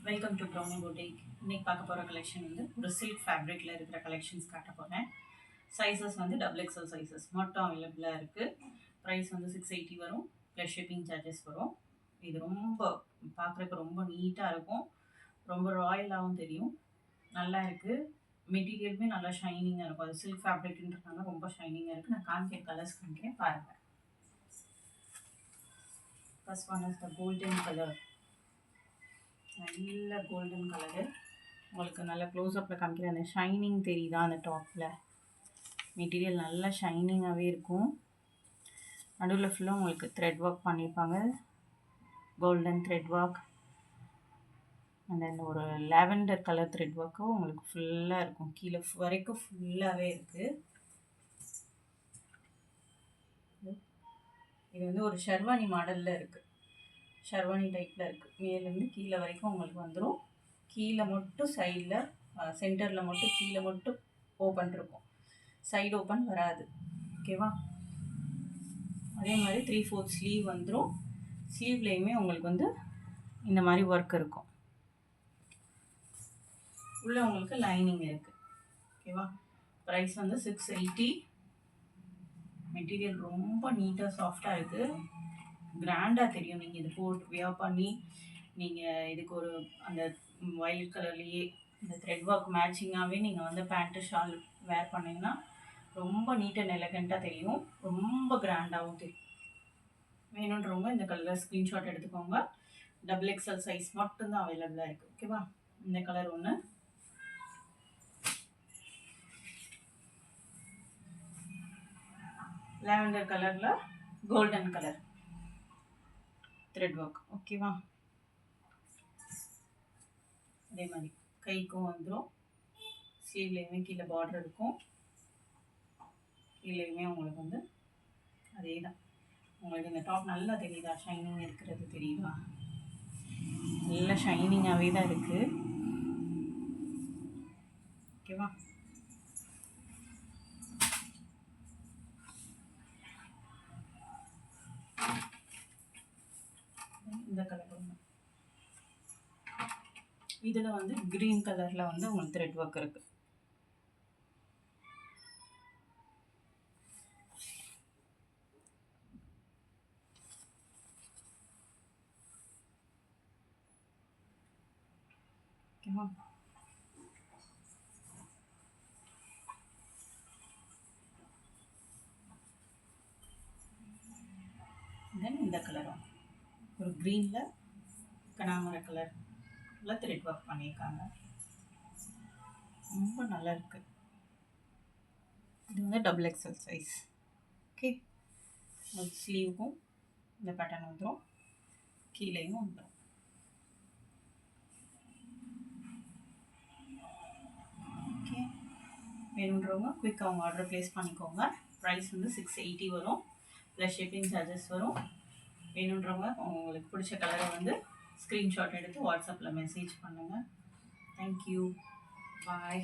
Welcome to brownie boutique. இன்னைக்கு பார்க்க போகிற கலெக்ஷன் வந்து ஒரு சில்க் ஃபேப்ரிக்கில் இருக்கிற கலெக்ஷன்ஸ் காட்ட போகிறேன். சைஸஸ் வந்து XXL சைஸஸ் மட்டும் அவைலபிளாக இருக்குது. ப்ரைஸ் வந்து 680 வரும், ப்ளஸ் ஷிப்பிங் சார்ஜஸ் வரும். இது ரொம்ப பார்க்குறதுக்கு ரொம்ப நீட்டாக இருக்கும், ரொம்ப ராயலாகவும் தெரியும். நல்லா இருக்குது. மெட்டீரியலுமே நல்லா ஷைனிங்காக இருக்கும். அது சில்க் ஃபேப்ரிக்ன்றதுனால ரொம்ப ஷைனிங்காக இருக்குது. நான் காமிக்கிற கலர்ஸ் காமிக்கிறேன் பாருங்கள். First one is the golden colour. நல்ல கோல்டன் கலரு. உங்களுக்கு நல்ல க்ளோஸ்அப்பில் காமிக்கிற அந்த ஷைனிங் தெரியுதா? அந்த டாப்பில் மெட்டீரியல் நல்லா ஷைனிங்காகவே இருக்கும். நடுவில் ஃபுல்லாக உங்களுக்கு த்ரெட் ஒர்க் பண்ணியிருப்பாங்க, golden thread work. And then ஒரு லாவெண்டர் கலர் த்ரெட் ஒர்க்கும் உங்களுக்கு ஃபுல்லாக இருக்கும். கீழே வரைக்கும் ஃபுல்லாகவே இருக்குது. இது வந்து ஒரு ஷெர்வானி மாடலில் இருக்குது. ஷெர்வானி டைப்பில் இருக்குது. மேலேருந்து கீழே வரைக்கும் உங்களுக்கு வந்துடும். கீழே மட்டும் சைடில் சென்டரில் மட்டும் கீழே மட்டும் ஓப்பன் இருக்கும், சைடு ஓப்பன் வராது. ஓகேவா? அதே மாதிரி 3/4 ஸ்லீவ் வந்துடும். ஸ்லீவ்லேயுமே உங்களுக்கு வந்து இந்த மாதிரி ஒர்க் இருக்கும். உள்ளே உங்களுக்கு லைனிங் இருக்குது. ஓகேவா? ப்ரைஸ் வந்து 680. மெட்டீரியல் ரொம்ப நீட்டாக சாஃப்டாக இருக்குது. கிராண்டாக தெரியும். நீங்கள் இது போட்டு வியர் பண்ணி நீங்கள் இதுக்கு ஒரு அந்த வயலட் கலர்லேயே இந்த த்ரெட் ஒர்க் மேட்சிங்காகவே நீங்கள் வந்து பேண்ட்டு ஷால் வேர் பண்ணிங்கன்னா ரொம்ப நீட் அண்ட் எலகண்ட்டாக தெரியும், ரொம்ப கிராண்டாகவும் தெரியும். வேணுன்றவங்க இந்த கலரில் ஸ்க்ரீன்ஷாட் எடுத்துக்கோங்க. XXL சைஸ் மட்டும்தான் அவைலபிளாக இருக்குது. ஓகேவா? இந்த கலர் ஒன்று. லாவெண்டர் கலரில் கோல்டன் கலர் த்ரெட் ஒர்க். ஓகேவா? அதே மாதிரி கைக்கும் வந்துடும். ஸ்லீவ்லேயுமே கீழே பார்டர் இருக்கும். கீழேயுமே உங்களுக்கு வந்து அதே தான். உங்களுக்கு இந்த டாப் நல்லா தெரியுதா? ஷைனிங் இருக்கிறது தெரியுதா? நல்லா ஷைனிங்காகவே தான் இருக்குது. ஓகேவா? இந்த கலர் ஒன்று. இதில் வந்து க்ரீன் கலரில் வந்து உங்களுக்கு த்ரெட் ஒர்க் இருக்குது. ஓகேவா? தென் இந்த கலரும் ஒரு க்ரீனில் கனாமர கலரில் த்ரெட் ஒர்க் பண்ணியிருக்காங்க. ரொம்ப நல்லா இருக்குது. இது வந்து XXL சைஸ். ஓகே. ஸ்லீவுக்கும் இந்த பேட்டர்ன் வந்துடும், கீழேயும் வந்துடும். ஓகே. வேணுன்றவங்க குயிக்காக அவங்க ஆர்டர் ப்ளேஸ் பண்ணிக்கோங்க. ப்ரைஸ் வந்து 680 வரும், ப்ளஸ் ஷிப்பிங் சார்ஜஸ் வரும். வேணுன்றவங்க உங்களுக்கு பிடிச்ச கலரை வந்து ஸ்க்ரீன்ஷாட் எடுத்து வாட்ஸ்அப்பில் மெசேஜ் பண்ணுங்கள். தேங்க்யூ. பாய்.